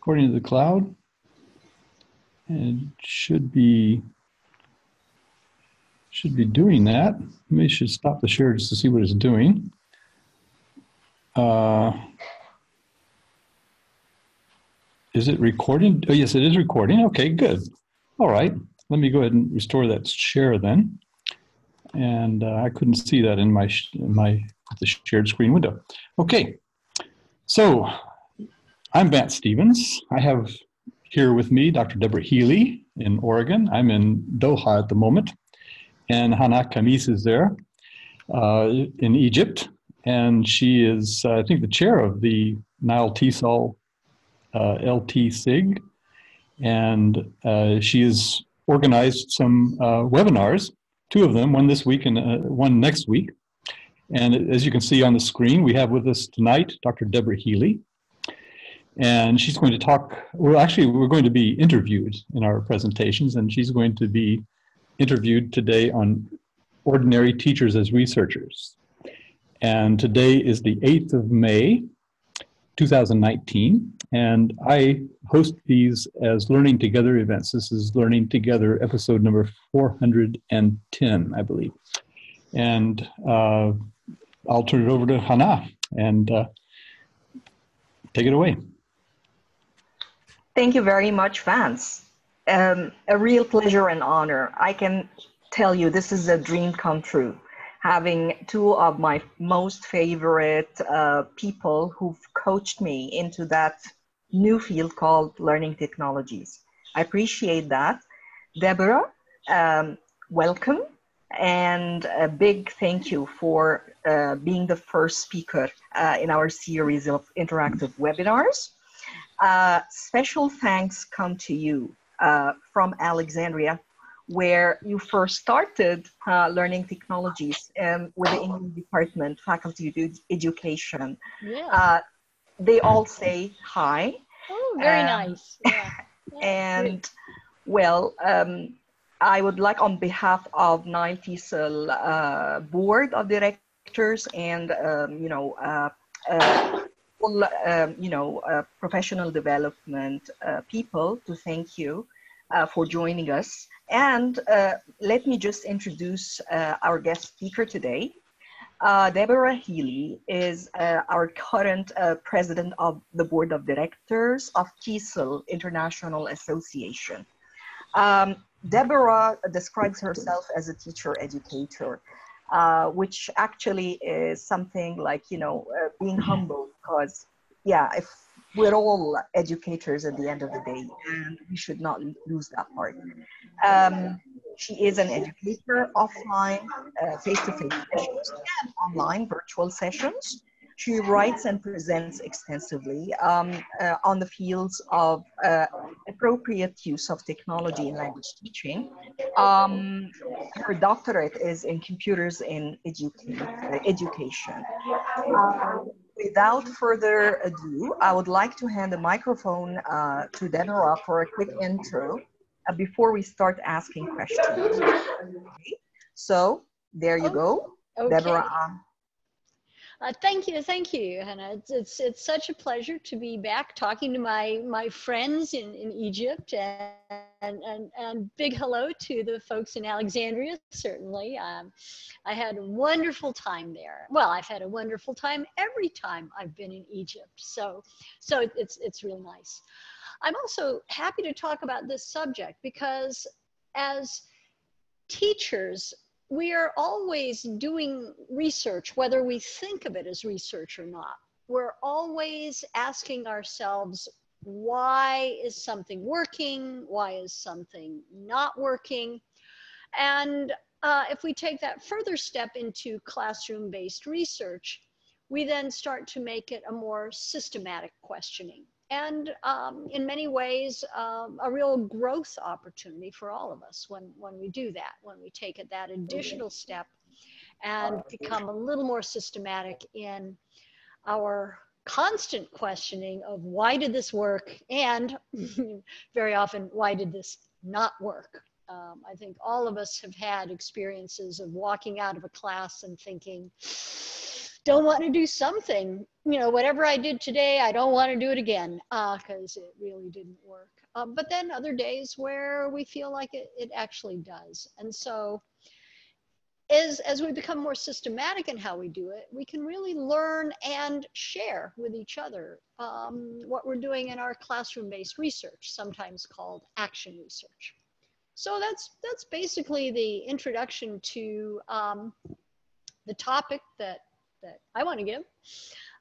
according to the cloud. And it should be doing that. Maybe I should stop the share just to see what it's doing. Is it recording? Oh, yes, it is recording. Okay, good. All right. Let me go ahead and restore that share then. And I couldn't see that in the shared screen window. Okay. So I'm Vance Stevens. I have here with me Dr. Deborah Healey in Oregon. I'm in Doha at the moment. And Hanaa Khamis is there in Egypt. And she is, I think, the chair of the NileTESOL LTSIG. And she has organized some webinars, 2 of them, one this week and one next week. And as you can see on the screen, we have with us tonight Dr. Deborah Healey. And she's going to talk, well, actually, we're going to be interviewed in our presentations, and she's going to be interviewed today on ordinary teachers as researchers. And today is the 8th of May, 2019, and I host these as Learning Together events. This is Learning Together episode number 410, I believe. And I'll turn it over to Hanaa and take it away. Thank you very much, Vance. A real pleasure and honor. I can tell you this is a dream come true, having 2 of my most favorite people who've coached me into that new field called learning technologies. I appreciate that. Deborah, welcome, and a big thank you for being the first speaker in our series of interactive webinars. Special thanks come to you from Alexandria, where you first started learning technologies with the English department, Faculty of Education. Yeah. They all say hi. Oh, very nice. Yeah. And well, I would like, on behalf of NileTESOL Board of Directors and professional development people, to thank you for joining us. And let me just introduce our guest speaker today. Deborah Healey is our current president of the board of directors of TESOL International Association. Deborah describes herself as a teacher educator, which actually is something like, being humble, because if we're all educators at the end of the day, and we should not lose that part. She is an educator offline, face-to-face sessions, and online virtual sessions. She writes and presents extensively on the fields of appropriate use of technology in language teaching. Her doctorate is in computers in education. Without further ado, I would like to hand the microphone to Deborah for a quick intro before we start asking questions. Okay. So there you go, okay. Deborah. Thank you, Hanaa. It's such a pleasure to be back talking to my friends in Egypt, and big hello to the folks in Alexandria. Certainly, I had a wonderful time there. Well, I've had a wonderful time every time I've been in Egypt. So it's really nice. I'm also happy to talk about this subject because as teachers, we are always doing research, whether we think of it as research or not. We're always asking ourselves, why is something working? Why is something not working? And if we take that further step into classroom-based research, we then start to make it a more systematic questioning. And in many ways, a real growth opportunity for all of us when we do that, when we take it that additional step and become a little more systematic in our constant questioning of why did this work, and very often, why did this not work? I think all of us have had experiences of walking out of a class and thinking, don't want to do something, you know, whatever I did today, I don't want to do it again because it really didn't work. But then other days where we feel like it actually does. And so as we become more systematic in how we do it, we can really learn and share with each other what we're doing in our classroom-based research, sometimes called action research. So that's basically the introduction to the topic that I want to give.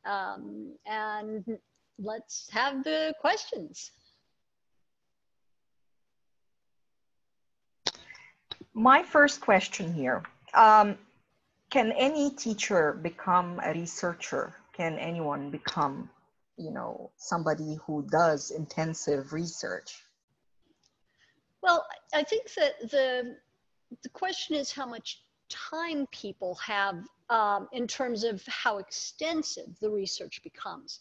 And let's have the questions. My first question here, can any teacher become a researcher? Can anyone become, you know, somebody who does intensive research? Well, I think that the question is how much time people have in terms of how extensive the research becomes.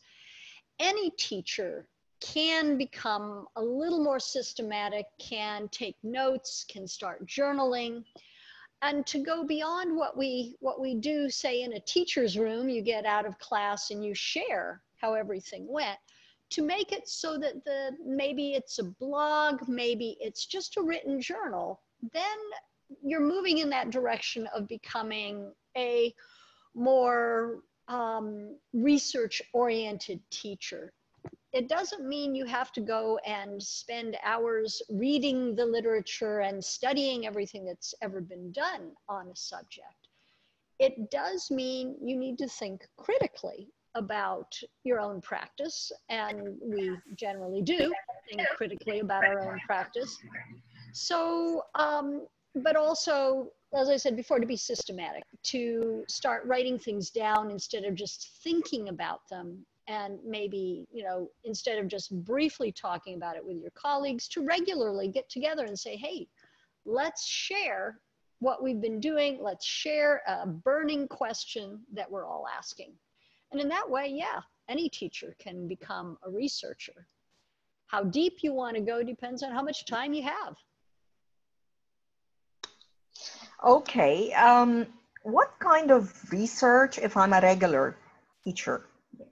Any teacher can become a little more systematic, can take notes, can start journaling, and to go beyond what we do, say in a teacher's room, you get out of class and you share how everything went, to make it so that maybe it's a blog, maybe it's just a written journal, then you're moving in that direction of becoming a more research-oriented teacher. It doesn't mean you have to go and spend hours reading the literature and studying everything that's ever been done on a subject. It does mean you need to think critically about your own practice, and we generally do think critically about our own practice. So, but also, as I said before, to be systematic, to start writing things down instead of just thinking about them. And maybe, you know, instead of just briefly talking about it with your colleagues, to regularly get together and say, hey, let's share what we've been doing. Let's share a burning question that we're all asking. And in that way, yeah, any teacher can become a researcher. How deep you want to go depends on how much time you have. Okay, what kind of research, if I'm a regular teacher,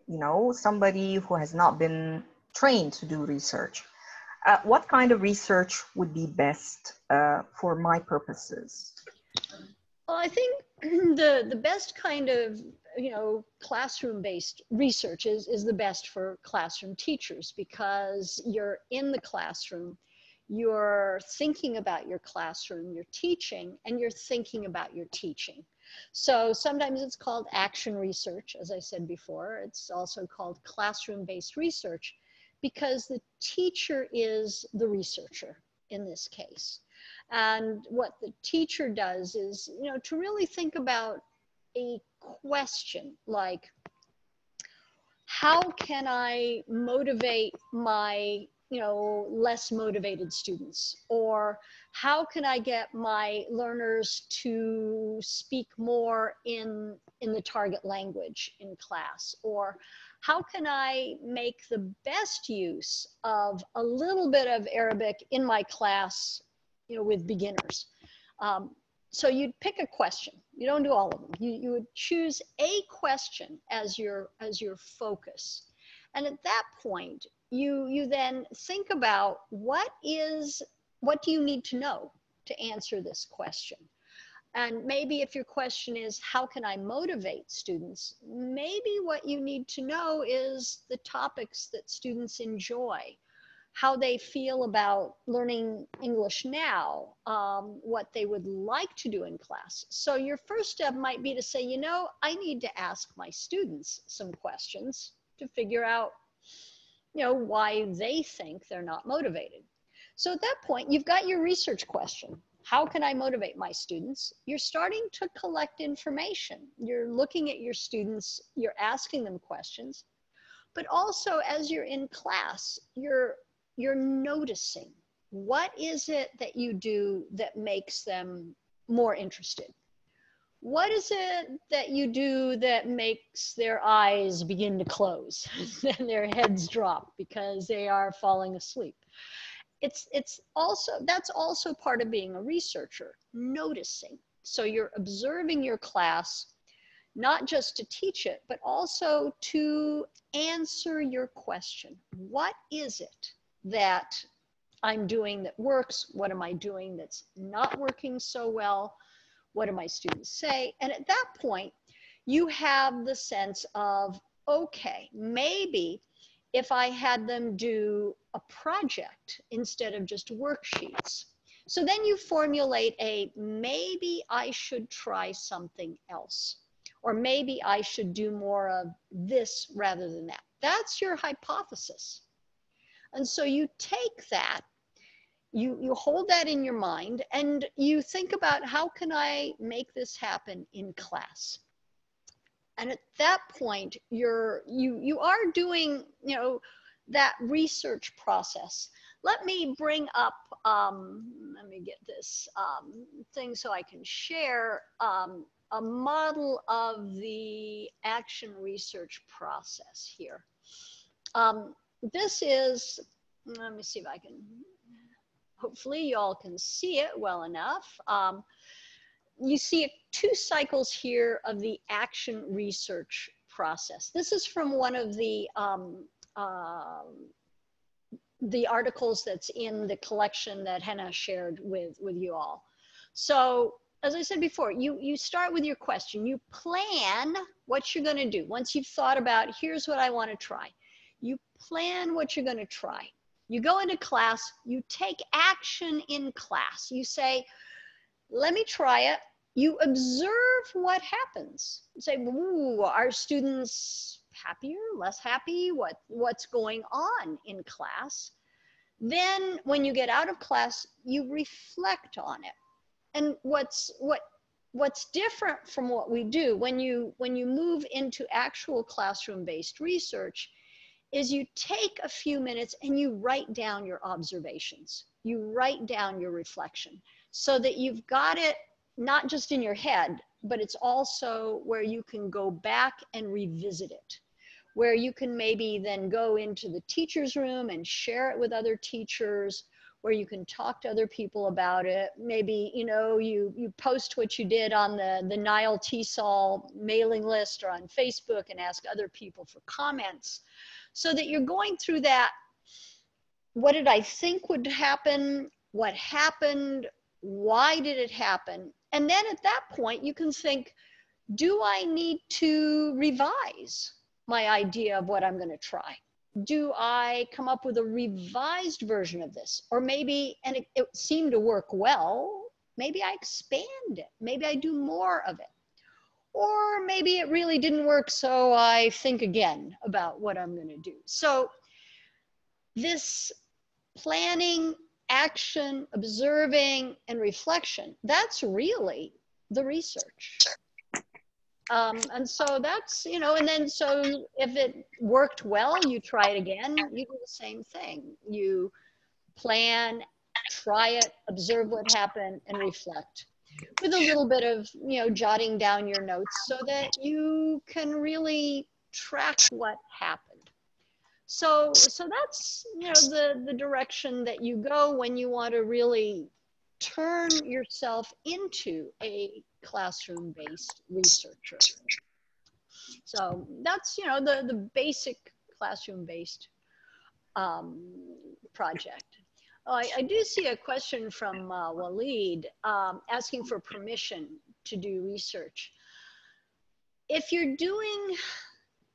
you know, somebody who has not been trained to do research, what kind of research would be best for my purposes? Well, I think the best kind of, you know, classroom-based research is the best for classroom teachers, because you're in the classroom, you're thinking about your classroom, you're teaching, and you're thinking about your teaching. So sometimes it's called action research, as I said before. It's also called classroom-based research, because the teacher is the researcher in this case. And what the teacher does is, you know, to really think about a question like, how can I motivate my, you know, less motivated students? Or how can I get my learners to speak more in the target language in class? Or how can I make the best use of a little bit of Arabic in my class, you know, with beginners? So you'd pick a question. You don't do all of them. You would choose a question as your focus. And at that point, you then think about what do you need to know to answer this question? And maybe if your question is, how can I motivate students? Maybe what you need to know is the topics that students enjoy, how they feel about learning English now, what they would like to do in class. So your first step might be to say, you know, I need to ask my students some questions to figure out, you know, why they think they're not motivated. So at that point, you've got your research question. How can I motivate my students? You're starting to collect information. You're looking at your students, you're asking them questions, but also as you're in class, you're noticing, what is it that you do that makes them more interested? What is it that you do that makes their eyes begin to close and their heads drop because they are falling asleep? That's also part of being a researcher, noticing. So you're observing your class, not just to teach it, but also to answer your question. What is it that I'm doing that works? What am I doing that's not working so well? What do my students say? And at that point, you have the sense of, okay, maybe if I had them do a project instead of just worksheets. So then you formulate a, maybe I should try something else, or maybe I should do more of this rather than that. That's your hypothesis. And so you take that, you hold that in your mind, and you think about, how can I make this happen in class? And at that point, you are doing, you know, that research process. Let me bring up, let me get this thing so I can share a model of the action research process here. This is, let me see if I can, hopefully you all can see it well enough. You see 2 cycles here of the action research process. This is from one of the articles that's in the collection that Hanaa shared with you all. So as I said before, you start with your question. You plan what you're going to do. Once you've thought about, here's what I want to try. You plan what you're going to try. You go into class, you take action in class. You say, let me try it. You observe what happens. You say, ooh, are students happier, less happy? What's going on in class? Then when you get out of class, you reflect on it. And what's different from what we do when you move into actual classroom-based research is you take a few minutes and you write down your observations. You write down your reflection so that you've got it not just in your head, but it's also where you can go back and revisit it, where you can maybe then go into the teacher's room and share it with other teachers, where you can talk to other people about it. Maybe, you know, you post what you did on the NileTESOL mailing list or on Facebook and ask other people for comments, so that you're going through that. What did I think would happen? What happened? Why did it happen? And then at that point, you can think, do I need to revise my idea of what I'm going to try? Do I come up with a revised version of this? Or maybe, and it seemed to work well, maybe I expand it. Maybe I do more of it. Or maybe it really didn't work, so I think again about what I'm going to do. So this planning, action, observing, and reflection, that's really the research. And so that's, you know, and then so if it worked well, you try it again, you do the same thing. You plan, try it, observe what happened, and reflect with a little bit of, you know, jotting down your notes so that you can really track what happened. So that's, you know, the direction that you go when you want to really turn yourself into a classroom-based researcher. So that's, you know, the basic classroom-based project. I do see a question from Waleed asking for permission to do research. If you're doing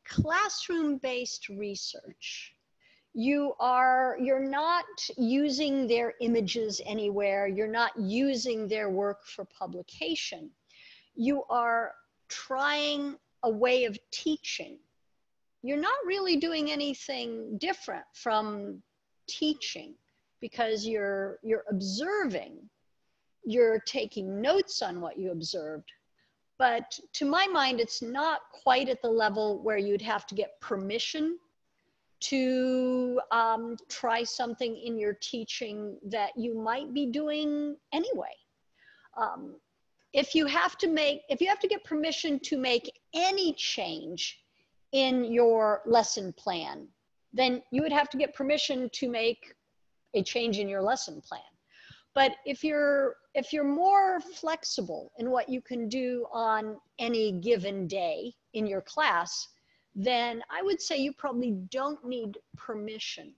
classroom-based research, you're not using their images anywhere. You're not using their work for publication. You are trying a way of teaching. You're not really doing anything different from teaching because you're observing, you're taking notes on what you observed. But to my mind, it's not quite at the level where you'd have to get permission to try something in your teaching that you might be doing anyway. If you have to get permission to make any change in your lesson plan, then you would have to get permission to make a change in your lesson plan. But if you're more flexible in what you can do on any given day in your class, then I would say you probably don't need permission.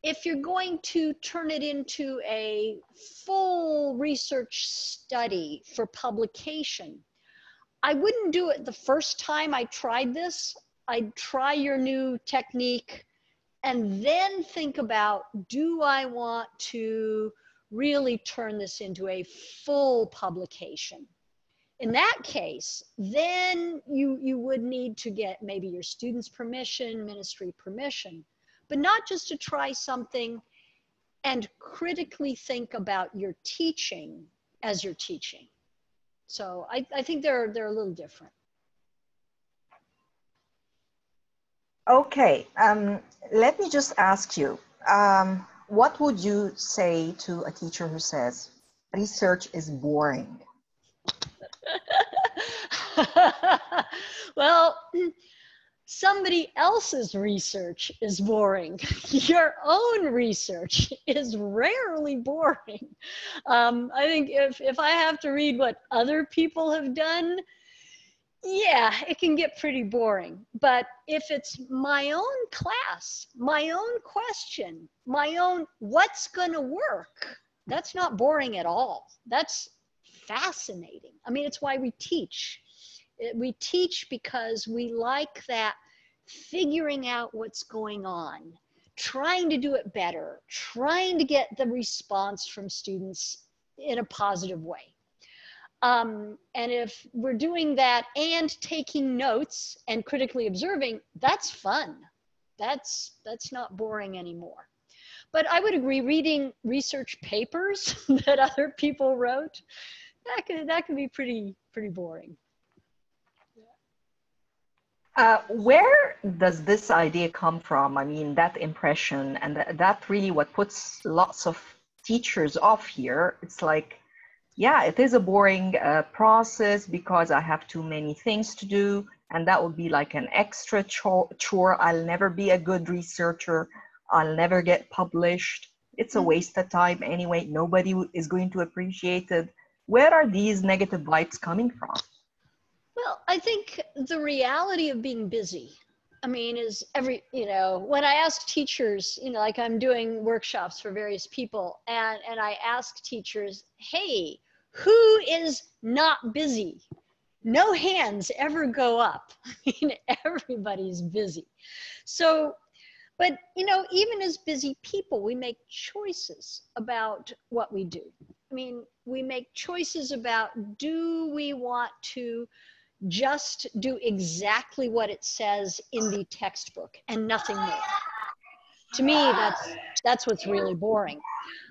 If you're going to turn it into a full research study for publication, I wouldn't do it the first time I tried this. I'd try your new technique and then think about, do I want to really turn this into a full publication? In that case, then you would need to get maybe your students' permission, ministry permission, but not just to try something and critically think about your teaching as you're teaching. So I think they're a little different. Okay, let me just ask you, what would you say to a teacher who says research is boring? Well, somebody else's research is boring. Your own research is rarely boring. I think if I have to read what other people have done, yeah, it can get pretty boring. But if it's my own class, my own question, my own what's going to work, that's not boring at all. That's fascinating. I mean, it's why we teach. We teach because we like that figuring out what's going on, trying to do it better, trying to get the response from students in a positive way. And if we're doing that and taking notes and critically observing, that's fun. That's not boring anymore. But I would agree, reading research papers that other people wrote, that can be pretty boring. Where does this idea come from? I mean, that impression, and that really what puts lots of teachers off here. It's like, yeah, it is a boring process because I have too many things to do, and that would be like an extra chore. I'll never be a good researcher. I'll never get published. It's a waste of time anyway. Nobody is going to appreciate it. Where are these negative vibes coming from? Well, I think the reality of being busy, I mean, is when I ask teachers, like I'm doing workshops for various people, and I ask teachers, hey, who is not busy? No hands ever go up. I mean, everybody's busy. So, but, even as busy people, we make choices about what we do. I mean, we make choices about, do we want to just do exactly what it says in the textbook and nothing more? To me, that's what's really boring.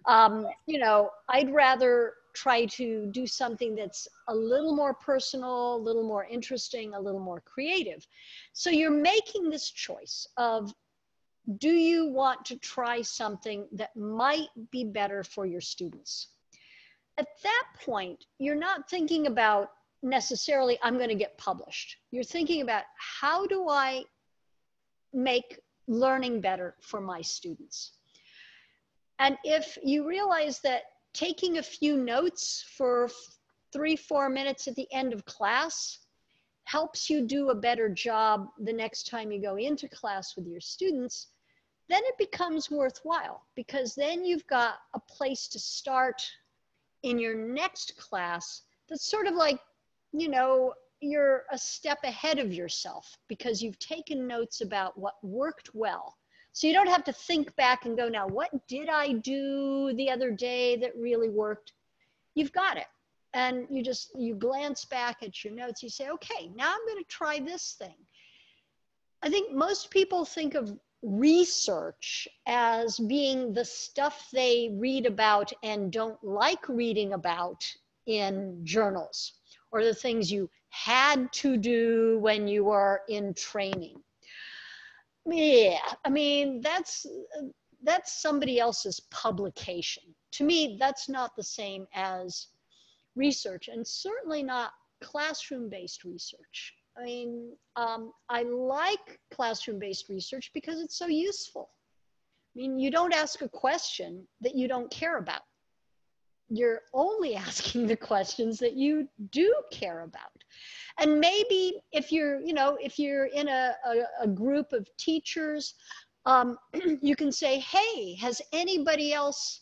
I'd rather try to do something that's a little more personal, a little more interesting, a little more creative. So you're making this choice of, do you want to try something that might be better for your students? At that point, you're not thinking about necessarily, I'm going to get published. You're thinking about, how do I make learning better for my students? And if you realize that taking a few notes for 3-4 minutes at the end of class helps you do a better job the next time you go into class with your students, then it becomes worthwhile, because then you've got a place to start in your next class that's sort of like, you're a step ahead of yourself because you've taken notes about what worked well. So you don't have to think back and go, now, what did I do the other day that really worked? You've got it. And you glance back at your notes, you say, okay, now I'm going to try this thing. I think most people think of research as being the stuff they read about and don't like reading about in journals, or the things you had to do when you were in training. Yeah, I mean, that's somebody else's publication. To me, that's not the same as research, and certainly not classroom-based research. I mean, I like classroom-based research because it's so useful. I mean, you don't ask a question that you don't care about. you're only asking the questions that you do care about. And maybe if you're, you know, if you're in a group of teachers, you can say, hey, has anybody else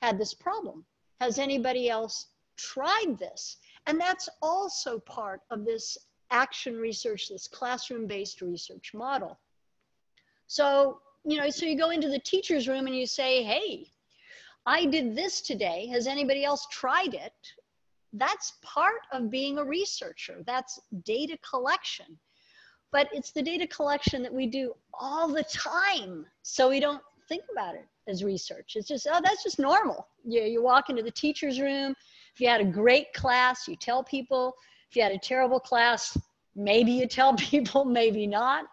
had this problem? Has anybody else tried this? And that's also part of this action research, this classroom-based research model. So, you know, so you go into the teacher's room and you say, hey, I did this today. Has anybody else tried it? That's part of being a researcher. That's data collection. But it's the data collection that we do all the time. So we don't think about it as research. It's just, oh, that's just normal. You walk into the teacher's room. If you had a great class, you tell people. If you had a terrible class, maybe you tell people, maybe not.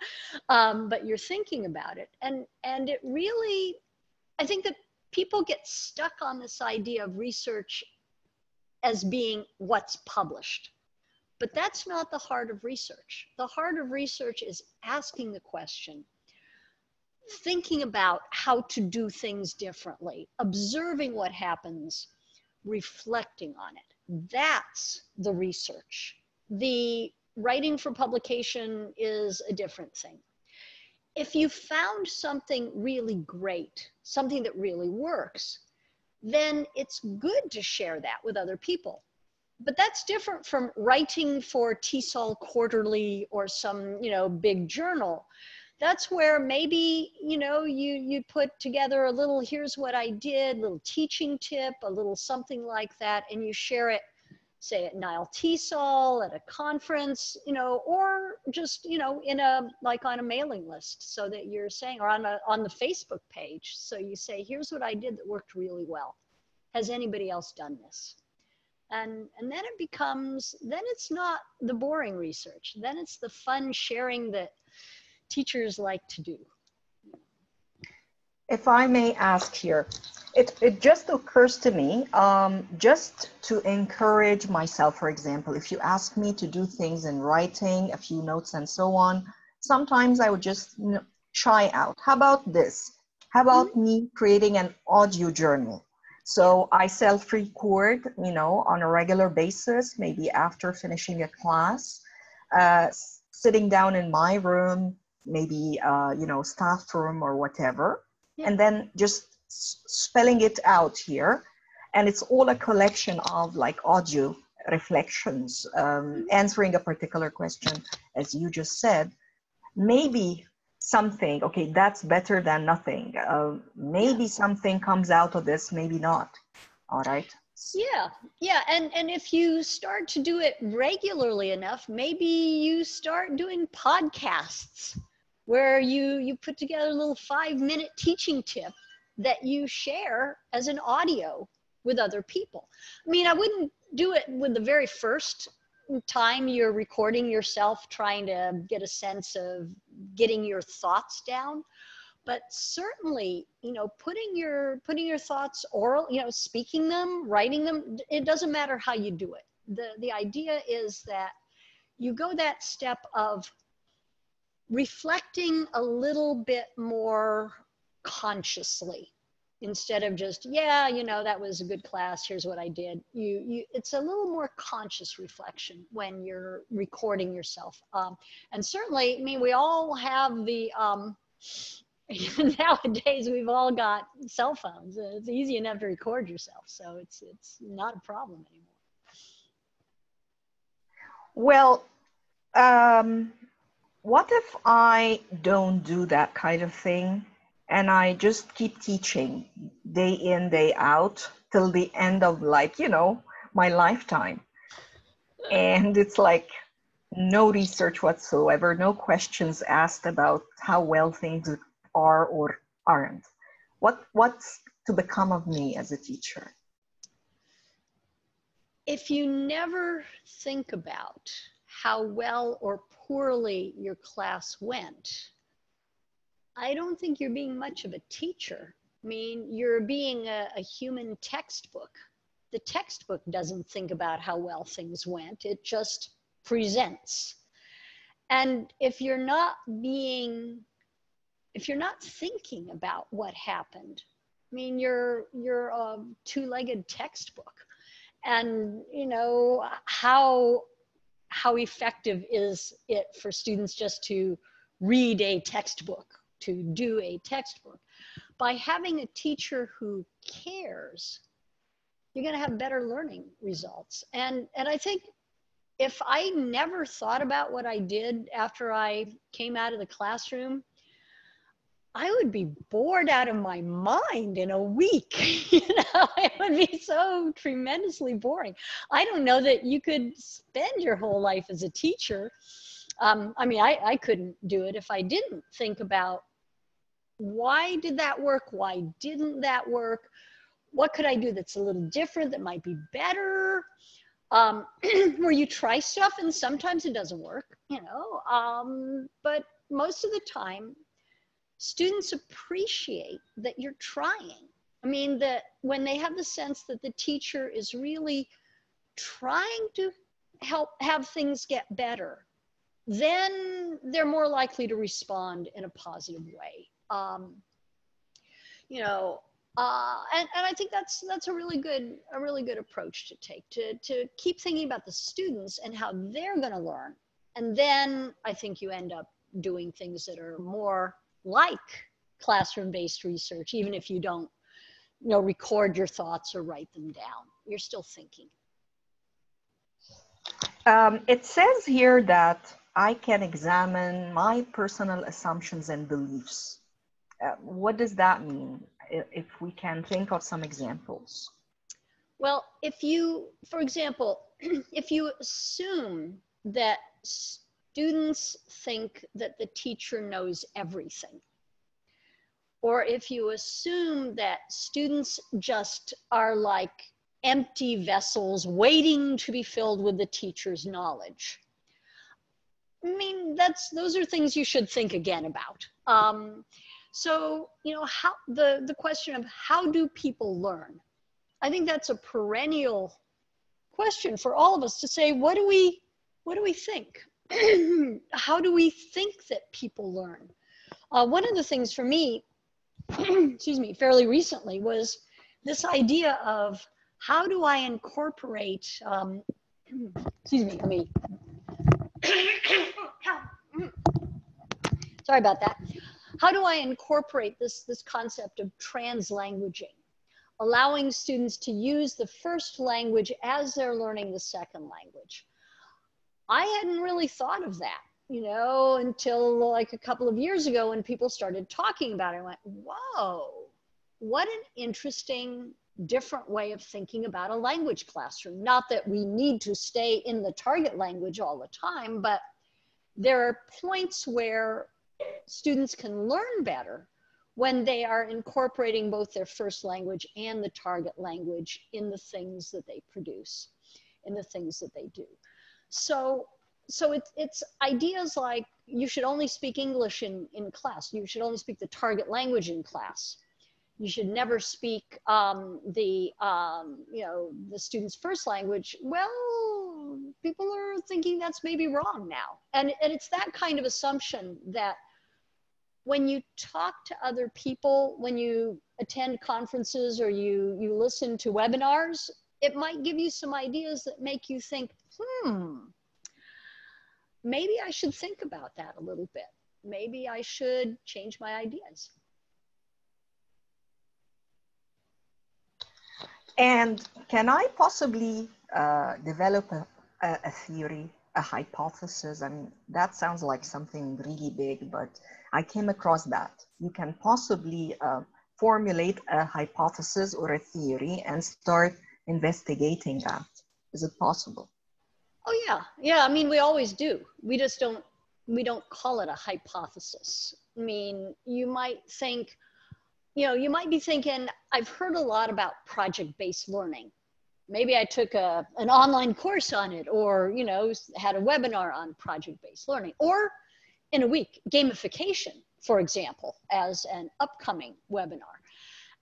But you're thinking about it. And it really, I think that people get stuck on this idea of research as being what's published. But that's not the heart of research. The heart of research is asking the question, thinking about how to do things differently, observing what happens, reflecting on it. That's the research. The writing for publication is a different thing. If you found something really great, something that really works, then it's good to share that with other people. But that's different from writing for TESOL Quarterly or some, you know, big journal. That's where maybe, you know, you put together a little, here's what I did, little teaching tip, a little something like that, and you share it, say at NileTESOL, at a conference, you know, or just, you know, in a, like on a mailing list, so that you're saying, or on the Facebook page. So you say, here's what I did that worked really well. Has anybody else done this? And then it becomes, then it's not the boring research. Then it's the fun sharing that teachers like to do. If I may ask here, it just occurs to me, just to encourage myself, for example, if you ask me to do things in writing, a few notes and so on, sometimes I would just try out. How about this? How about me creating an audio journal? So I self-record, you know, on a regular basis, maybe after finishing a class, sitting down in my room, maybe, you know, staff room or whatever, and then just spelling it out here. And it's all a collection of like audio reflections, answering a particular question, as you just said. Maybe something, okay, that's better than nothing. Maybe something comes out of this, maybe not. All right. Yeah. And if you start to do it regularly enough, maybe you start doing podcasts where you put together a little 5-minute teaching tip that you share as an audio with other people. I mean, I wouldn't do it with the very first time you're recording yourself, trying to get a sense of getting your thoughts down. But certainly, you know, putting your thoughts oral, you know, speaking them, writing them, it doesn't matter how you do it. The idea is that you go that step of reflecting a little bit more consciously, instead of just, yeah, you know, that was a good class, here's what I did. It's a little more conscious reflection when you're recording yourself. And certainly, I mean, we all have the, nowadays we've all got cell phones. It's easy enough to record yourself, so it's not a problem anymore. Well, what if I don't do that kind of thing and I just keep teaching day in, day out till the end of, like, you know, my lifetime? And it's like no research whatsoever, no questions asked about how well things are or aren't. What's to become of me as a teacher? If you never think about how well or poorly your class went, I don't think you're being much of a teacher. I mean, you're being a human textbook. The textbook doesn't think about how well things went, it just presents. And if you're not thinking about what happened, I mean, you're a two-legged textbook. And, you know, how effective is it for students just to read a textbook, to do a textbook? By having a teacher who cares, you're going to have better learning results. And I think if I never thought about what I did after I came out of the classroom, I would be bored out of my mind in a week. You know, it would be so tremendously boring. I don't know that you could spend your whole life as a teacher. I mean, I couldn't do it if I didn't think about why did that work? Why didn't that work? What could I do that's a little different that might be better? Where you try stuff and sometimes it doesn't work, you know, but most of the time, students appreciate that you're trying. I mean, that when they have the sense that the teacher is really trying to help have things get better, then they're more likely to respond in a positive way. You know, and I think that's a really good approach to take, to keep thinking about the students and how they're going to learn. And then I think you end up doing things that are more like classroom-based research, even if you don't, you know, record your thoughts or write them down. You're still thinking. It says here that I can examine my personal assumptions and beliefs. What does that mean? If we can think of some examples. Well, if you, for example, if you assume that students think that the teacher knows everything, or if you assume that students just are like empty vessels waiting to be filled with the teacher's knowledge, I mean, those are things you should think again about. So, you know, how the question of how do people learn? I think that's a perennial question for all of us to say, what do we think? How do we think that people learn? One of the things for me, excuse me, fairly recently was this idea of how do I incorporate, excuse me, let me, sorry about that. How do I incorporate this concept of translanguaging, allowing students to use the first language as they're learning the second language? I hadn't really thought of that, you know, until like a couple of years ago when people started talking about it. I went, whoa, what an interesting, different way of thinking about a language classroom. Not that we need to stay in the target language all the time, but there are points where students can learn better when they are incorporating both their first language and the target language in the things that they produce, in the things that they do. So it's ideas like you should only speak English in class. You should only speak the target language in class. You should never speak you know, the student's first language. Well, people are thinking that's maybe wrong now. And it's that kind of assumption that when you talk to other people, when you attend conferences or you listen to webinars, it might give you some ideas that make you think, maybe I should think about that a little bit. Maybe I should change my ideas. And can I possibly develop a theory, a hypothesis? I mean, that sounds like something really big, but I came across that. You can possibly formulate a hypothesis or a theory and start investigating that. Is it possible? Oh yeah, yeah. I mean, we always do. We just don't call it a hypothesis. I mean, you might think, you know, you might be thinking, I've heard a lot about project-based learning. Maybe I took an online course on it, or, you know, had a webinar on project-based learning, or in a week, gamification, for example, as an upcoming webinar.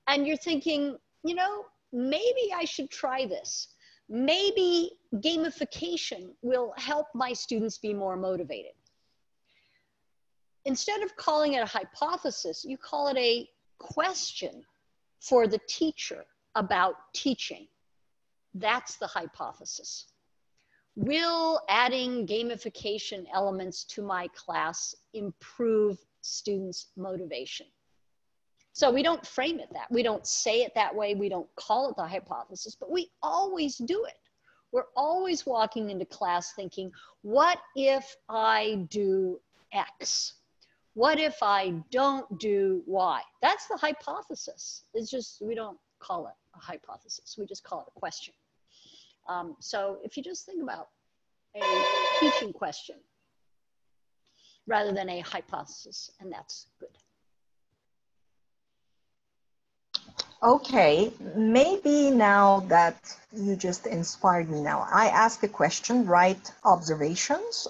And you're thinking, you know, maybe I should try this. Maybe gamification will help my students be more motivated. Instead of calling it a hypothesis, you call it a question. for the teacher about teaching. That's the hypothesis. Will adding gamification elements to my class improve students' motivation? So we don't frame it that, we don't say it that way, we don't call it the hypothesis, but we always do it. We're always walking into class thinking, what if I do X? What if I don't do Y? That's the hypothesis. It's just, we don't call it a hypothesis. We just call it a question. So if you just think about a teaching question rather than a hypothesis, and that's good. Okay, maybe now that you just inspired me now, I ask a question, write observations,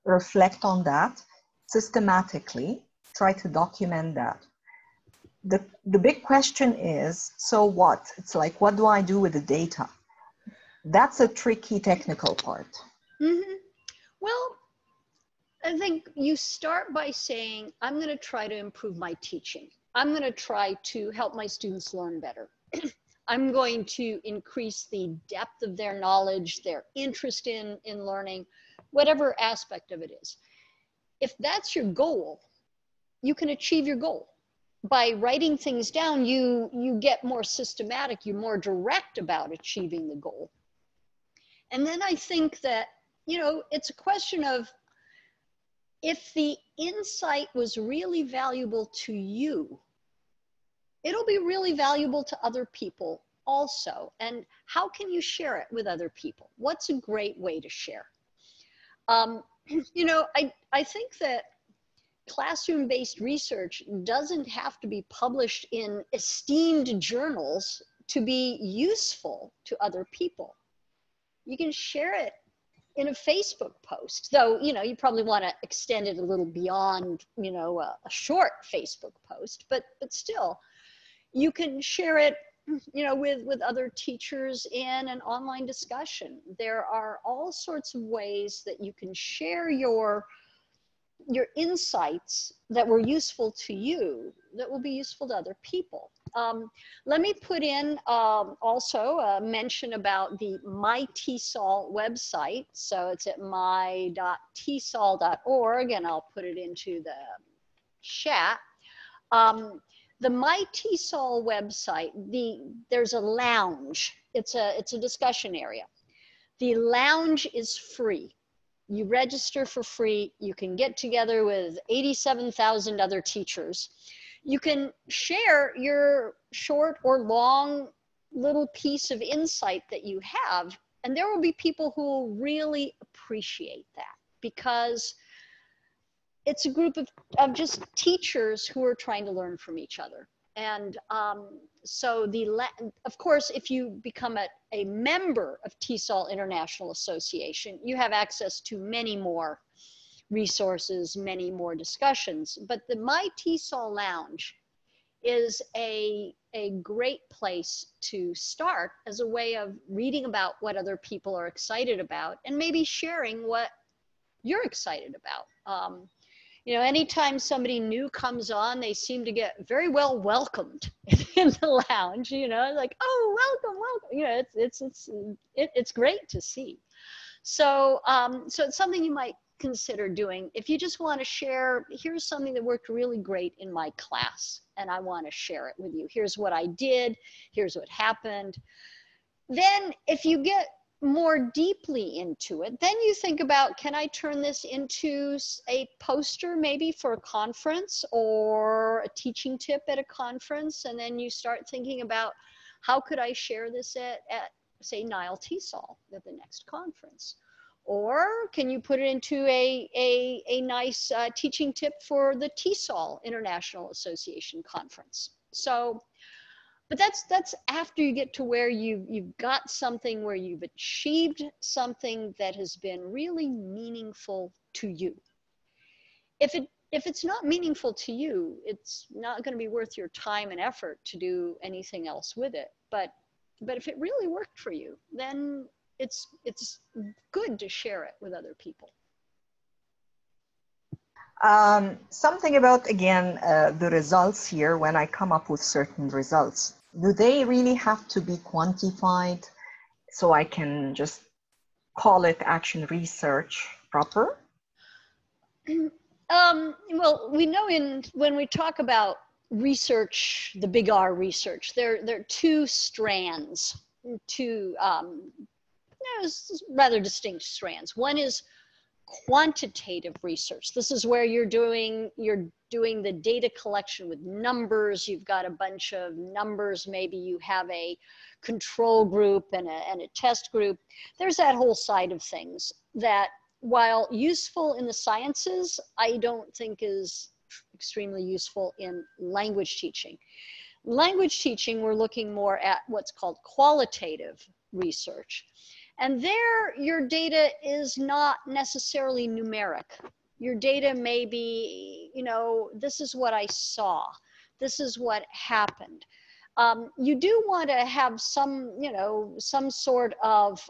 reflect on that systematically, try to document that. The big question is, so what? It's like, what do I do with the data? That's a tricky technical part. Mm-hmm. Well, I think you start by saying, I'm going to try to improve my teaching. I'm going to try to help my students learn better. I'm going to increase the depth of their knowledge, their interest in learning, whatever aspect of it is. If that's your goal, you can achieve your goal. By writing things down, you get more systematic, you're more direct about achieving the goal. And then I think that, you know, it's a question of, if the insight was really valuable to you, it'll be really valuable to other people also. And how can you share it with other people? What's a great way to share? You know, I think that classroom-based research doesn't have to be published in esteemed journals to be useful to other people. You can share it in a Facebook post, though, you know, you probably want to extend it a little beyond, you know, a short Facebook post, but still, you can share it, you know, with other teachers in an online discussion. There are all sorts of ways that you can share your insights that were useful to you that will be useful to other people. Let me put in also a mention about the NileTESOL website. So it's at my.tesol.org, and I'll put it into the chat. The NileTESOL website, there's a lounge. It's a discussion area. The lounge is free. You register for free. You can get together with 87,000 other teachers. You can share your short or long little piece of insight that you have, and there will be people who will really appreciate that, because it's a group of just teachers who are trying to learn from each other. And so of course, if you become a member of TESOL International Association, you have access to many more resources, many more discussions. But the NileTESOL Lounge is a great place to start as a way of reading about what other people are excited about and maybe sharing what you're excited about. You know, anytime somebody new comes on, they seem to get very well welcomed in the lounge, you know, like, oh, welcome, welcome. You know, it's great to see. So, so it's something you might consider doing. If you just want to share, here's something that worked really great in my class, and I want to share it with you. Here's what I did. Here's what happened. Then if you get more deeply into it, then you think about, can I turn this into a poster maybe for a conference or a teaching tip at a conference? And then you start thinking about, how could I share this at say, NileTESOL at the next conference? Or can you put it into a nice teaching tip for the TESOL International Association conference? So, but that's after you get to where you've got something where you've achieved something that has been really meaningful to you. If it's not meaningful to you, it's not going to be worth your time and effort to do anything else with it. But if it really worked for you, then it's good to share it with other people. Something about, again, the results here when I come up with certain results. Do they really have to be quantified so I can just call it action research proper? Well, we know when we talk about research, the big R research, there are two strands, two rather distinct strands. One is quantitative research. This is where you're doing the data collection with numbers. You've got a bunch of numbers. Maybe you have a control group and a test group. There's that whole side of things that, while useful in the sciences, I don't think is extremely useful in language teaching. Language teaching, we're looking more at what's called qualitative research. And there, your data is not necessarily numeric. Your data may be, this is what I saw. This is what happened. You do want to have some, some sort of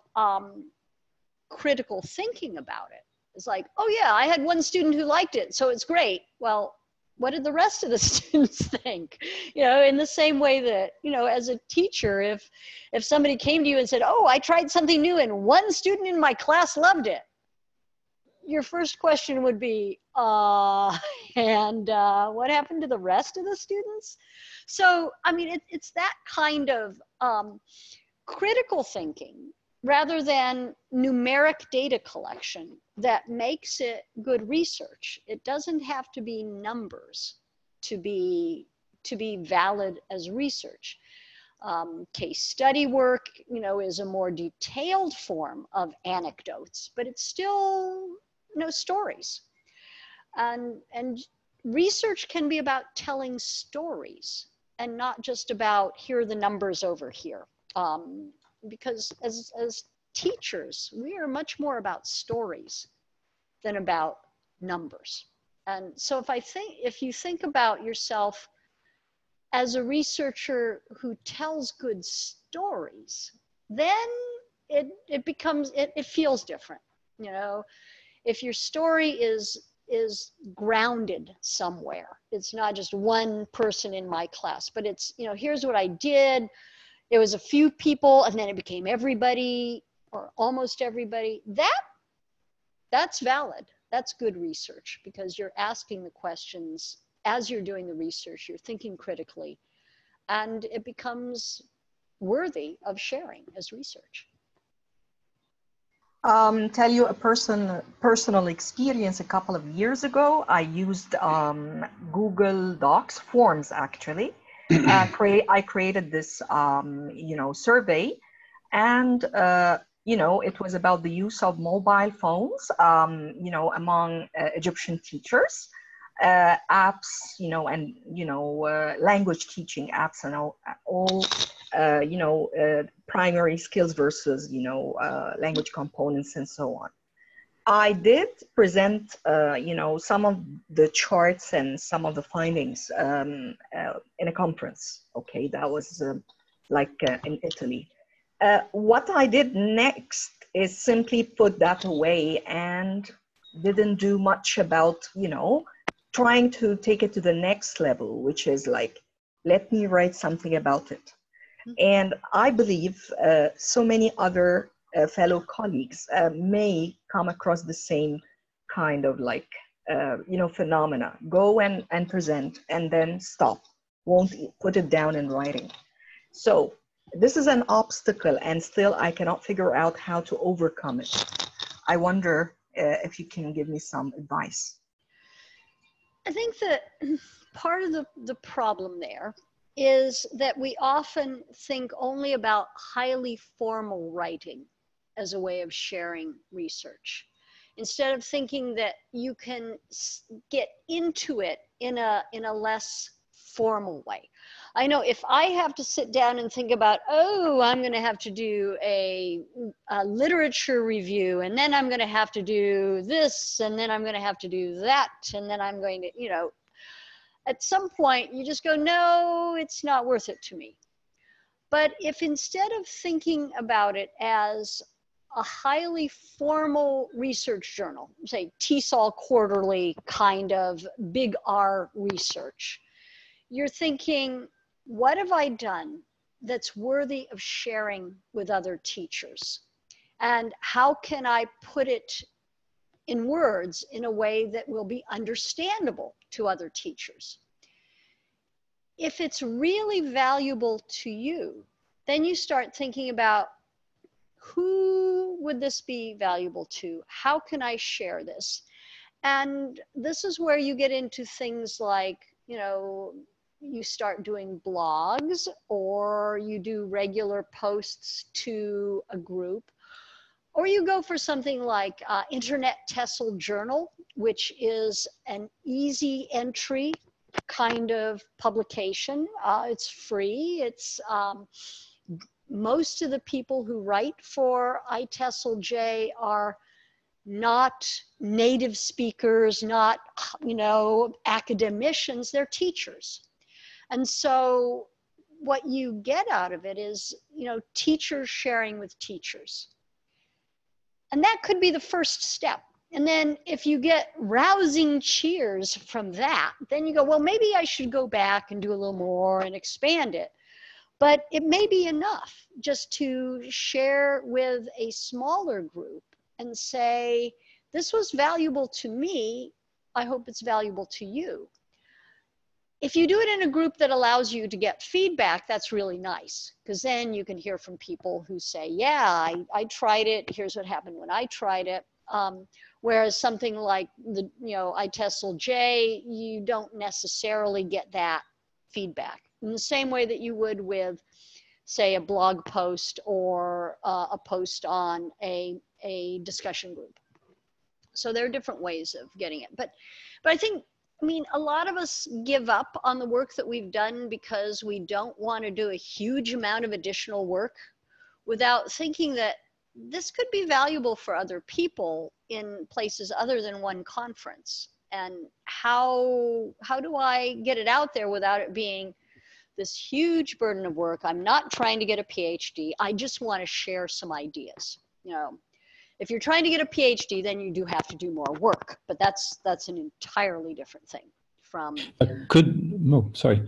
critical thinking about it. It's like, oh yeah, I had one student who liked it, so it's great. Well, what did the rest of the students think? In the same way that, as a teacher, if somebody came to you and said, oh, I tried something new and one student in my class loved it, your first question would be, what happened to the rest of the students? So, I mean, it's that kind of critical thinking rather than numeric data collection that makes it good research. It doesn't have to be numbers to be valid as research. Case study work, is a more detailed form of anecdotes, but it's still, stories. And research can be about telling stories and not just about, here are the numbers over here. Because as teachers, we are much more about stories than about numbers. And so if you think about yourself as a researcher who tells good stories, then it becomes, it feels different. If your story is grounded somewhere, it's not just one person in my class, but it's, here's what I did. It was a few people and then it became everybody or almost everybody. That's valid. That's good research because you're asking the questions as you're doing the research, you're thinking critically, and it becomes worthy of sharing as research. Tell you a personal experience. A couple of years ago, I used Google Docs forms actually. I created this, survey, and it was about the use of mobile phones, among Egyptian teachers, apps, and language teaching apps, and all primary skills versus language components and so on. I did present, some of the charts and some of the findings in a conference. Okay, that was in Italy. What I did next is simply put that away and didn't do much about, trying to take it to the next level, which is let me write something about it. And I believe so many other fellow colleagues may come across the same kind of phenomena. Go and present and then stop, won't put it down in writing. So this is an obstacle and still I cannot figure out how to overcome it. I wonder if you can give me some advice. I think that part of the problem there is that we often think only about highly formal writing as a way of sharing research, instead of thinking that you can get into it in a less formal way. I know if I have to sit down and think about, I'm going to have to do a literature review, and then I'm going to have to do this, and then I'm going to have to do that, and then I'm going to, at some point you just go, no, it's not worth it to me. But if instead of thinking about it as a highly formal research journal, say TESOL quarterly kind of big R research, you're thinking, what have I done that's worthy of sharing with other teachers? And how can I put it in words in a way that will be understandable to other teachers? If it's really valuable to you, then you start thinking about, who would this be valuable to? How can I share this? And this is where you get into things like, you know, you start doing blogs, or you do regular posts to a group, or you go for something like NileTESOL Journal, which is an easy entry kind of publication. It's free. It's most of the people who write for iTESOL-J are not native speakers, not, you know, academicians, they're teachers. And so what you get out of it is, you know, teachers sharing with teachers. And that could be the first step. And then if you get rousing cheers from that, then you go, well, maybe I should go back and do a little more and expand it. But it may be enough just to share with a smaller group and say, this was valuable to me, I hope it's valuable to you. If you do it in a group that allows you to get feedback, that's really nice, because then you can hear from people who say, yeah, I tried it, here's what happened when I tried it. Whereas something like the, you know, iTESOL-J, you don't necessarily get that feedback in the same way that you would with, say, a blog post or a post on a discussion group. So there are different ways of getting it. But I think, I mean, a lot of us give up on the work that we've done because we don't want to do a huge amount of additional work without thinking that this could be valuable for other people in places other than one conference. And how do I get it out there without it being this huge burden of work? I'm not trying to get a PhD. I just want to share some ideas. You know, if you're trying to get a PhD, then you do have to do more work, but that's an entirely different thing from. Sorry.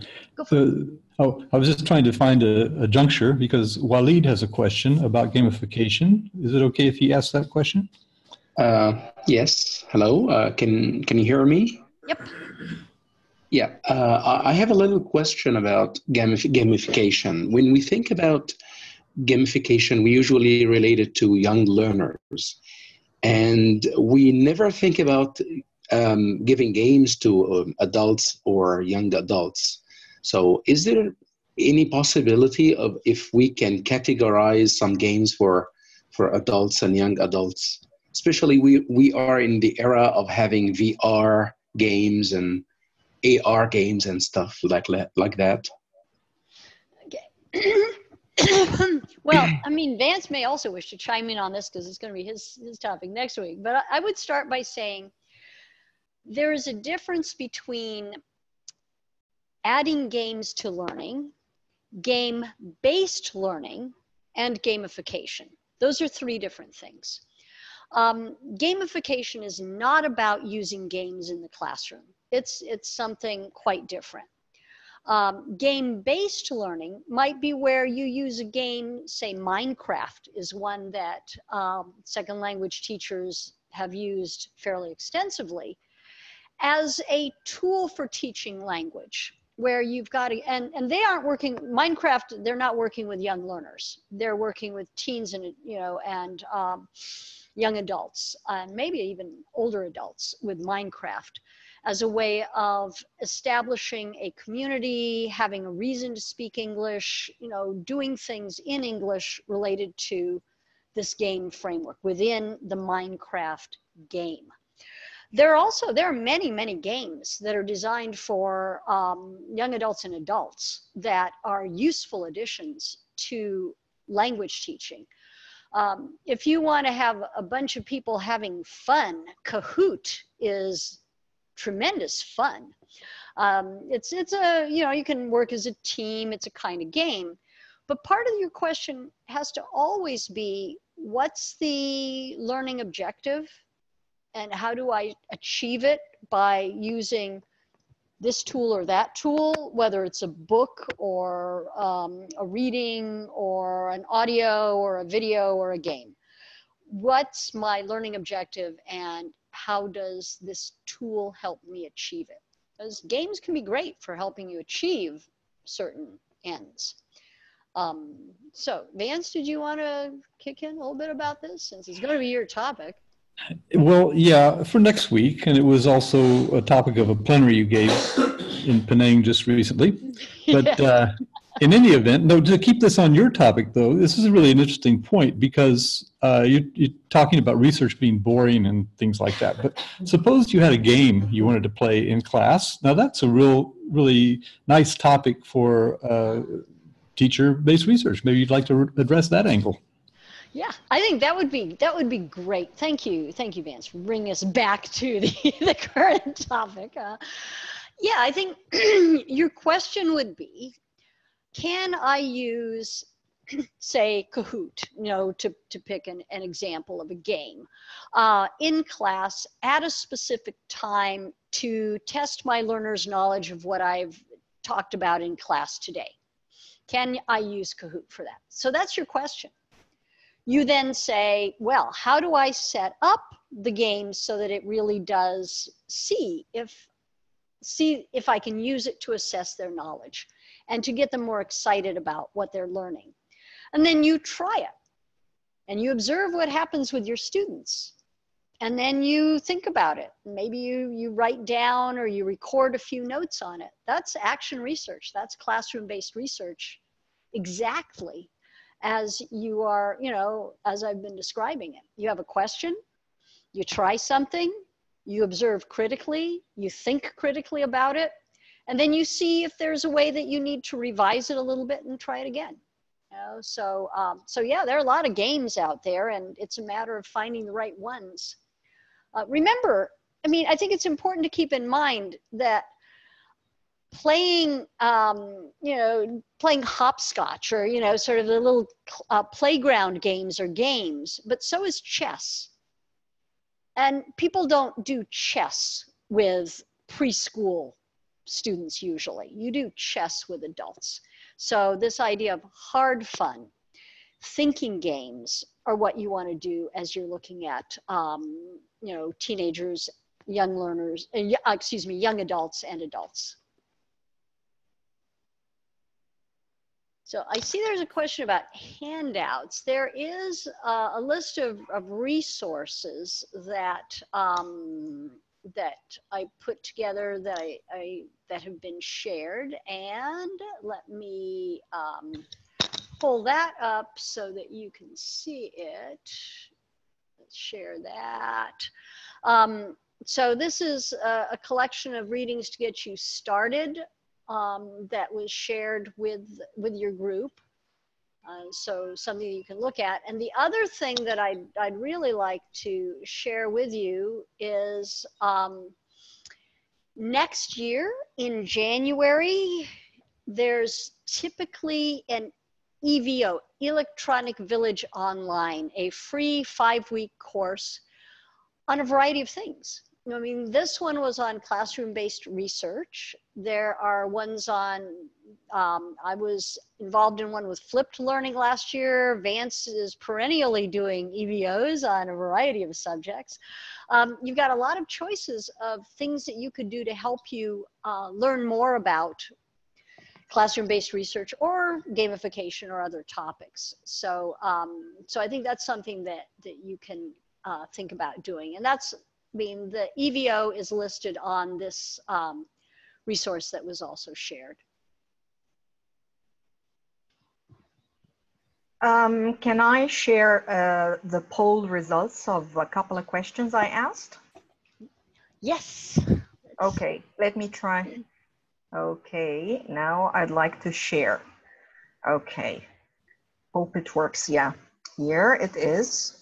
I was just trying to find a juncture, because Waleed has a question about gamification. Is it okay if he asks that question? Yes. Hello. Can you hear me? Yep. Yeah. I have a little question about gamification. When we think about gamification, we usually relate it to young learners, and we never think about giving games to adults or young adults. So is there any possibility of, if we can categorize some games for adults and young adults? Especially we are in the era of having VR games and AR games and stuff like that. Okay. Well, I mean, Vance may also wish to chime in on this because it's going to be his topic next week. But I would start by saying there is a difference between adding games to learning, game-based learning, and gamification. Those are three different things. Gamification is not about using games in the classroom. It's something quite different. Game-based learning might be where you use a game, say Minecraft is one that second language teachers have used fairly extensively, as a tool for teaching language, where you've got to, and they aren't working, Minecraft, they're not working with young learners. They're working with teens and, you know, and young adults, and maybe even older adults with Minecraft, as a way of establishing a community, having a reason to speak English, you know, doing things in English related to this game framework within the Minecraft game. There are many, many games that are designed for young adults and adults that are useful additions to language teaching. If you want to have a bunch of people having fun, Kahoot is tremendous fun. It's a, you know, you can work as a team, it's a kind of game. But part of your question has to always be, what's the learning objective and how do I achieve it by using this tool or that tool, whether it's a book or a reading or an audio or a video or a game. What's my learning objective and how does this tool help me achieve it? Because games can be great for helping you achieve certain ends. So Vance, did you want to kick in a little bit about this since it's going to be your topic? Well, yeah, for next week, and it was also a topic of a plenary you gave in Penang just recently. But in any event, no, to keep this on your topic, though, this is really an interesting point because you're talking about research being boring and things like that. But suppose you had a game you wanted to play in class. Now, that's a really nice topic for teacher-based research. Maybe you'd like to address that angle. Yeah, I think that would be great. Thank you, Vance, for bringing us back to the current topic. Yeah, I think your question would be, can I use, say, Kahoot, you know, to pick an example of a game, in class at a specific time to test my learners' knowledge of what I've talked about in class today? Can I use Kahoot for that? So that's your question. You then say, well, how do I set up the game so that it really does see if I can use it to assess their knowledge and to get them more excited about what they're learning? And then you try it and you observe what happens with your students. And then you think about it. Maybe you write down or you record a few notes on it. That's action research. That's classroom-based research, exactly as you are, you know, as I've been describing it. You have a question, you try something, you observe critically, you think critically about it, and then you see if there's a way that you need to revise it a little bit and try it again. You know, so yeah, there are a lot of games out there, and it's a matter of finding the right ones. Remember, I mean, I think it's important to keep in mind that playing, you know, playing hopscotch or, you know, sort of the little playground games are games, but so is chess. And people don't do chess with preschool students usually. You do chess with adults. So this idea of hard fun, thinking games are what you want to do as you're looking at, you know, teenagers, young learners, young adults and adults. So I see there's a question about handouts. There is a list of resources that that I put together that have been shared, and let me pull that up so that you can see it. Let's share that. So this is a collection of readings to get you started. That was shared with your group. So something you can look at. And the other thing that I'd really like to share with you is next year in January, there's typically an EVO, Electronic Village Online, a free 5-week course on a variety of things. I mean, this one was on classroom-based research. There are ones on, I was involved in one with flipped learning last year. Vance is perennially doing EVOs on a variety of subjects. You've got a lot of choices of things that you could do to help you learn more about classroom-based research or gamification or other topics. So, so I think that's something that you can think about doing. And that's, I mean, the EVO is listed on this resource that was also shared. Can I share the poll results of a couple of questions I asked? Yes. Okay, let me try. Okay, now I'd like to share. Okay, hope it works. Yeah, here it is.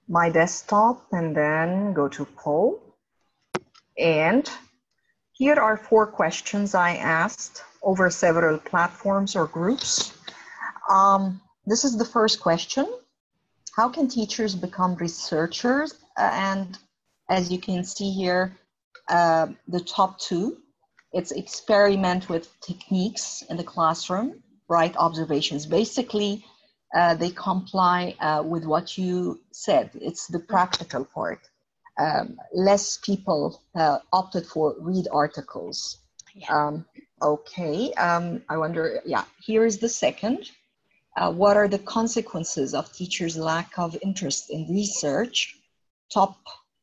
My desktop, and then go to poll. And here are 4 questions I asked over several platforms or groups. This is the first question. How can teachers become researchers? And as you can see here, the top two, it's experiment with techniques in the classroom, write observations. Basically, they comply with what you said. It's the practical part. Less people opted for read articles. Yeah. Okay, I wonder, yeah, here is the second. What are the consequences of teachers' lack of interest in research? Top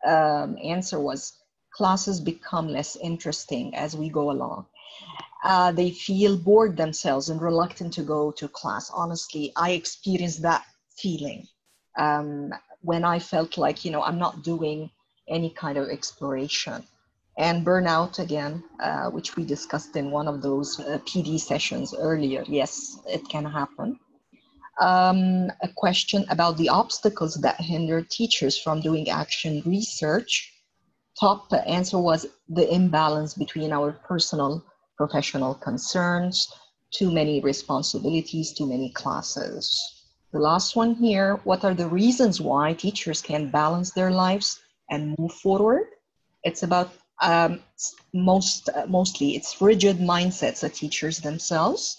answer was classes become less interesting as we go along. They feel bored themselves and reluctant to go to class. Honestly, I experienced that feeling when I felt like, you know, I'm not doing any kind of exploration. And burnout again, which we discussed in one of those PD sessions earlier. Yes, it can happen. A question about the obstacles that hinder teachers from doing action research. Top answer was the imbalance between our personal professional concerns, too many responsibilities, too many classes. The last one here, what are the reasons why teachers can balance their lives and move forward? It's about mostly it's rigid mindsets of teachers themselves.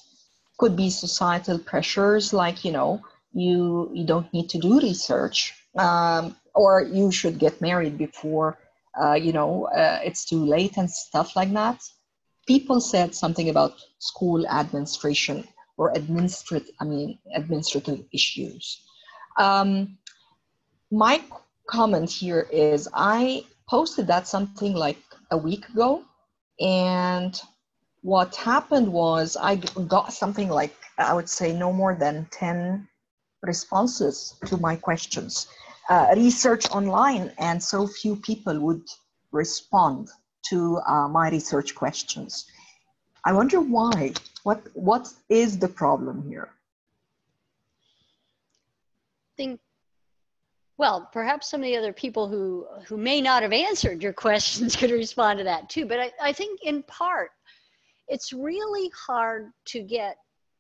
Could be societal pressures like, you know, you don't need to do research, or you should get married before it's too late and stuff like that. People said something about school administration or administrative issues. My comment here is I posted that something like a week ago, and what happened was I got something like, I would say no more than 10 responses to my questions. Research online, and so few people would respond to my research questions. I wonder why. What is the problem here? Well, perhaps some of the other people who may not have answered your questions could respond to that too. But I think in part, it's really hard to get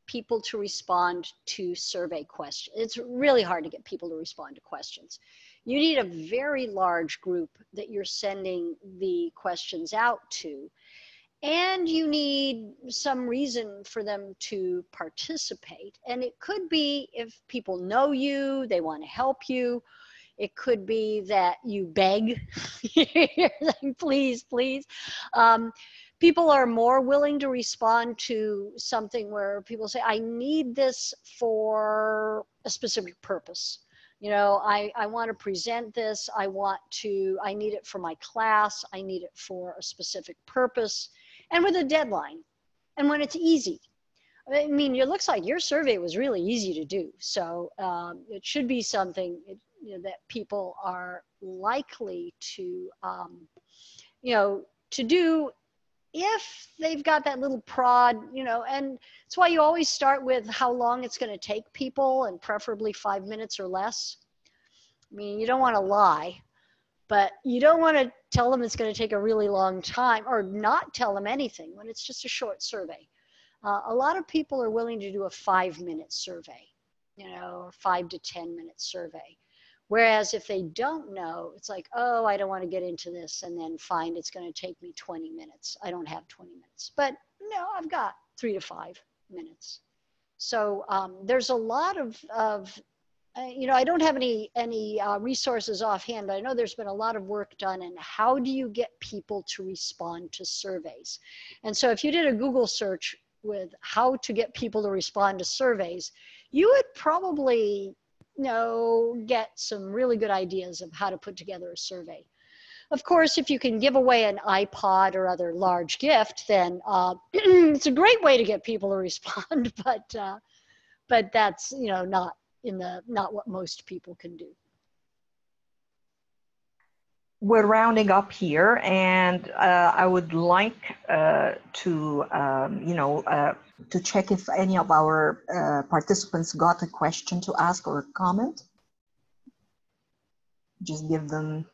people to respond to survey questions. It's really hard to get people to respond to questions. You need a very large group that you're sending the questions out to. And you need some reason for them to participate. And it could be if people know you, they want to help you. It could be that you beg, like, please, please. People are more willing to respond to something where people say, I need this for a specific purpose. You know, I want to present this. I need it for my class. I need it for a specific purpose and with a deadline and when it's easy. I mean, it looks like your survey was really easy to do. So it should be something that people are likely to, to do if they've got that little prod, and it's why you always start with how long it's going to take people, and preferably 5 minutes or less. I mean, you don't want to lie, but you don't want to tell them it's going to take a really long time or not tell them anything when it's just a short survey. A lot of people are willing to do a 5-minute survey, or 5 to 10 minute survey. Whereas if they don't know, it's like, oh, I don't want to get into this and then find it's going to take me 20 minutes. I don't have 20 minutes, but no, I've got 3 to 5 minutes. So there's a lot of I don't have any resources offhand, but I know there's been a lot of work done in how do you get people to respond to surveys. And so if you did a Google search with how to get people to respond to surveys, you would probably get some really good ideas of how to put together a survey. Of course, if you can give away an iPod or other large gift, then it's a great way to get people to respond. But that's not what most people can do. We're rounding up here, and I would like to check if any of our participants got a question to ask or a comment. Just give them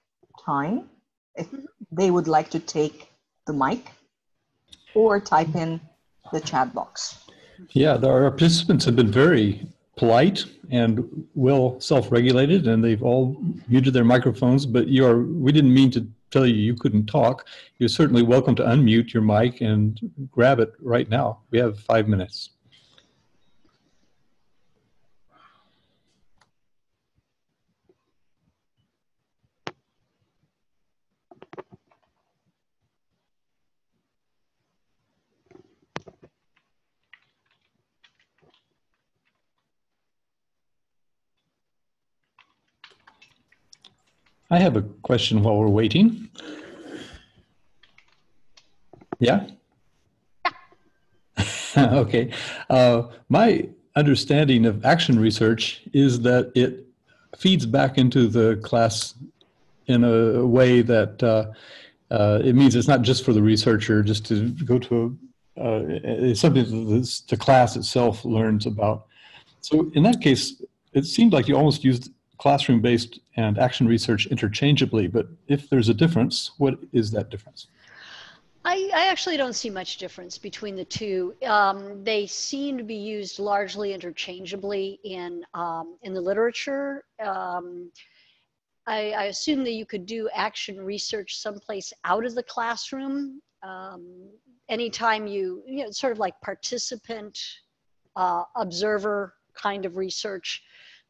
time if they would like to take the mic or type in the chat box. Yeah, our participants have been very polite and well self-regulated, and they've all muted their microphones, but we didn't mean to tell you you couldn't talk. You're certainly welcome to unmute your mic and grab it right now. We have 5 minutes. I have a question while we're waiting. Yeah? Okay. My understanding of action research is that it feeds back into the class in a way that it means it's not just for the researcher just to go to it's something that the class itself learns about. So in that case, it seemed like you almost used classroom-based and action research interchangeably, but if there's a difference, what is that difference? I actually don't see much difference between the two. They seem to be used largely interchangeably in the literature. I assume that you could do action research someplace out of the classroom. Anytime you know, sort of like participant, observer kind of research,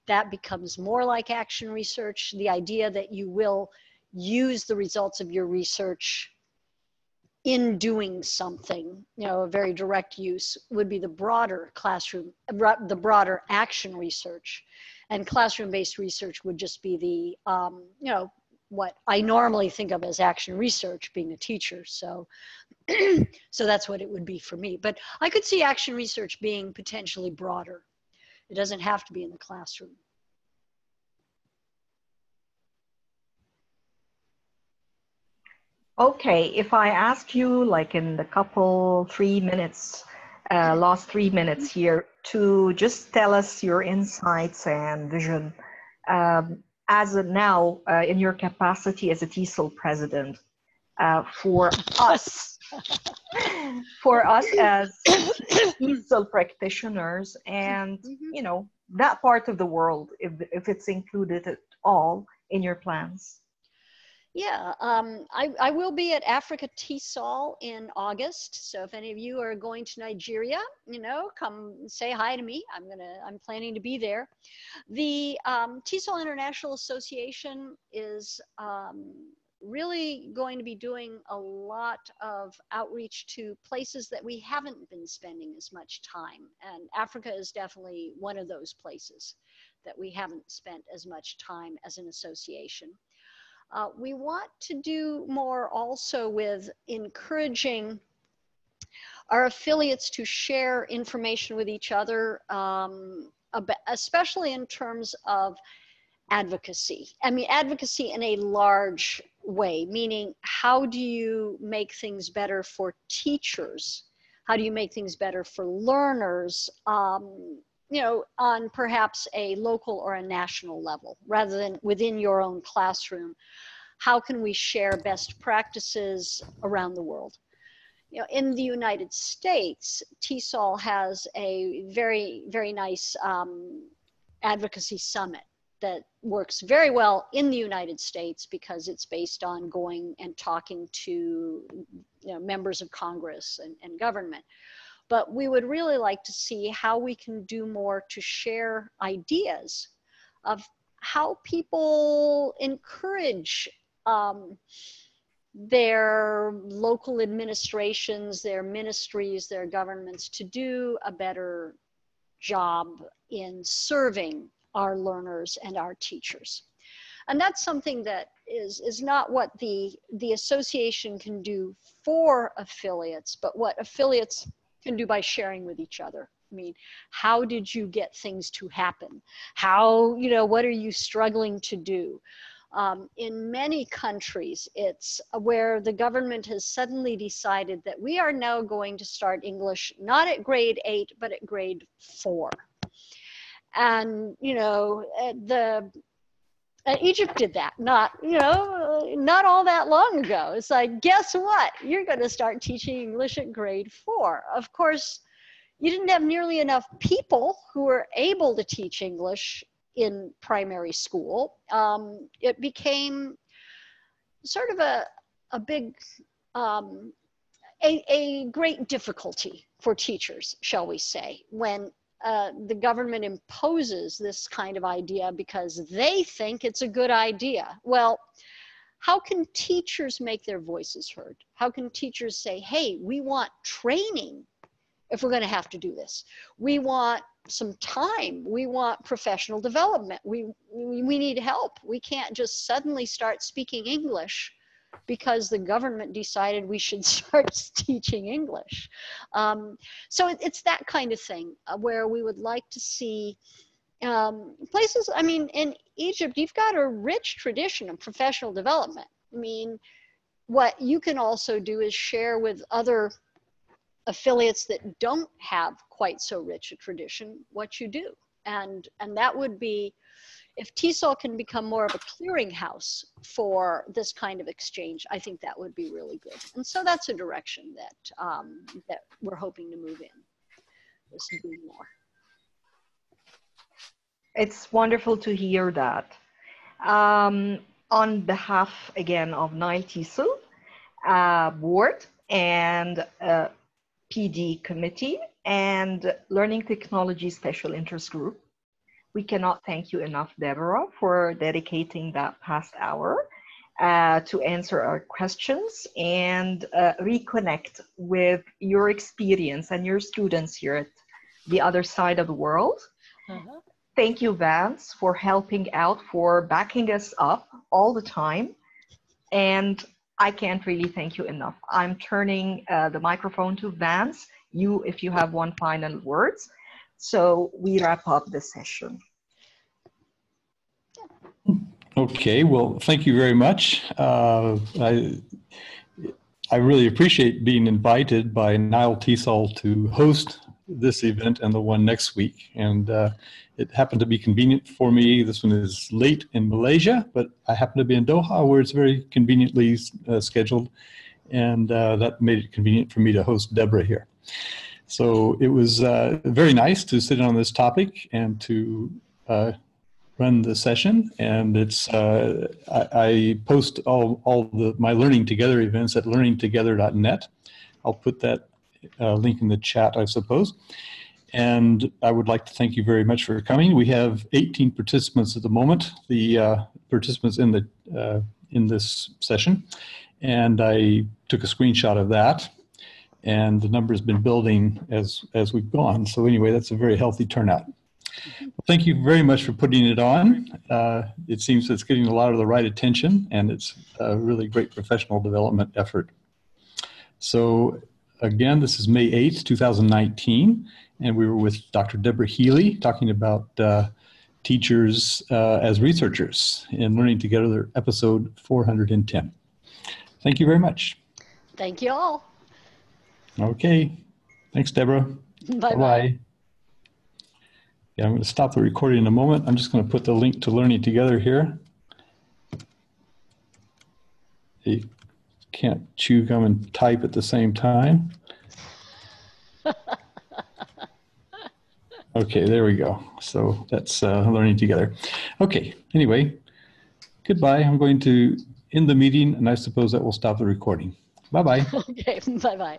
that becomes more like action research. The idea that you will use the results of your research in doing something, you know, a very direct use would be the broader classroom, the broader action research. And classroom-based research would just be the, you know, what I normally think of as action research, being a teacher. So, so that's what it would be for me. But I could see action research being potentially broader. It doesn't have to be in the classroom. Okay, if I ask you, like in the couple, 3 minutes, last 3 minutes here, to just tell us your insights and vision as of now in your capacity as a TESOL president for us. For us as TESOL practitioners and, you know, that part of the world, if it's included at all in your plans. Yeah, I will be at Africa TESOL in August. So if any of you are going to Nigeria, you know, come say hi to me. I'm planning to be there. The TESOL International Association is really going to be doing a lot of outreach to places that we haven't been spending as much time. And Africa is definitely one of those places that we haven't spent as much time as an association. We want to do more also with encouraging our affiliates to share information with each other, especially in terms of advocacy. I mean, advocacy in a large way, meaning how do you make things better for teachers? How do you make things better for learners? You know, on perhaps a local or a national level, rather than within your own classroom. How can we share best practices around the world? You know, in the United States, TESOL has a very, very nice advocacy summit that works very well in the United States because it's based on going and talking to, you know, members of Congress and government. But we would really like to see how we can do more to share ideas of how people encourage their local administrations, their ministries, their governments to do a better job in serving our learners and our teachers. And that's something that is not what the association can do for affiliates, but what affiliates can do by sharing with each other. I mean, how did you get things to happen? How, you know, what are you struggling to do? In many countries, it's where the government has suddenly decided that we are now going to start English not at grade 8, but at grade 4. And, you know, Egypt did that, not all that long ago. It's like, guess what? You're going to start teaching English at grade 4. Of course, you didn't have nearly enough people who were able to teach English in primary school. It became sort of a big, a great difficulty for teachers, shall we say, when the government imposes this kind of idea because they think it's a good idea. Well, how can teachers make their voices heard? How can teachers say, hey, we want training if we're going to have to do this? We want some time. We want professional development. We need help. We can't just suddenly start speaking English because the government decided we should start teaching English. So it's that kind of thing where we would like to see places. I mean, in Egypt, you've got a rich tradition of professional development. I mean, what you can also do is share with other affiliates that don't have quite so rich a tradition what you do. And that would be, if TESOL can become more of a clearinghouse for this kind of exchange, I think that would be really good. And so that's a direction that, that we're hoping to move in, is to do more. It's wonderful to hear that. On behalf, again, of NileTESOL board and PD committee and Learning Technology Special Interest Group, we cannot thank you enough, Deborah, for dedicating that past hour to answer our questions and reconnect with your experience and your students here at the other side of the world. Thank you, Vance, for helping out, for backing us up all the time. And I can't really thank you enough. I'm turning the microphone to Vance. You, if you have one final words. So we wrap up the session. Okay, well, thank you very much. I really appreciate being invited by NileTESOL to host this event and the one next week. And it happened to be convenient for me. This one is late in Malaysia, but I happen to be in Doha, where it's very conveniently scheduled. And that made it convenient for me to host Deborah here. So it was very nice to sit on this topic and to run the session. And it's I post all my Learning Together events at learningtogether.net. I'll put that link in the chat, I suppose. And I would like to thank you very much for coming. We have 18 participants at the moment, the participants in this session. And I took a screenshot of that. And the number has been building as we've gone. So anyway, that's a very healthy turnout. Well, thank you very much for putting it on. It seems it's getting a lot of the right attention, and it's a really great professional development effort. So again, this is May 8th, 2019, and we were with Dr. Deborah Healey talking about teachers as researchers in Learning Together, episode 410. Thank you very much. Thank you all. Okay. Thanks, Deborah. Bye-bye. Yeah, I'm going to stop the recording in a moment. I'm just going to put the link to Learning Together here. You can't chew gum and type at the same time. Okay, there we go. So that's Learning Together. Okay, anyway, goodbye. I'm going to end the meeting, and I suppose that will stop the recording. Bye-bye. Okay, bye-bye.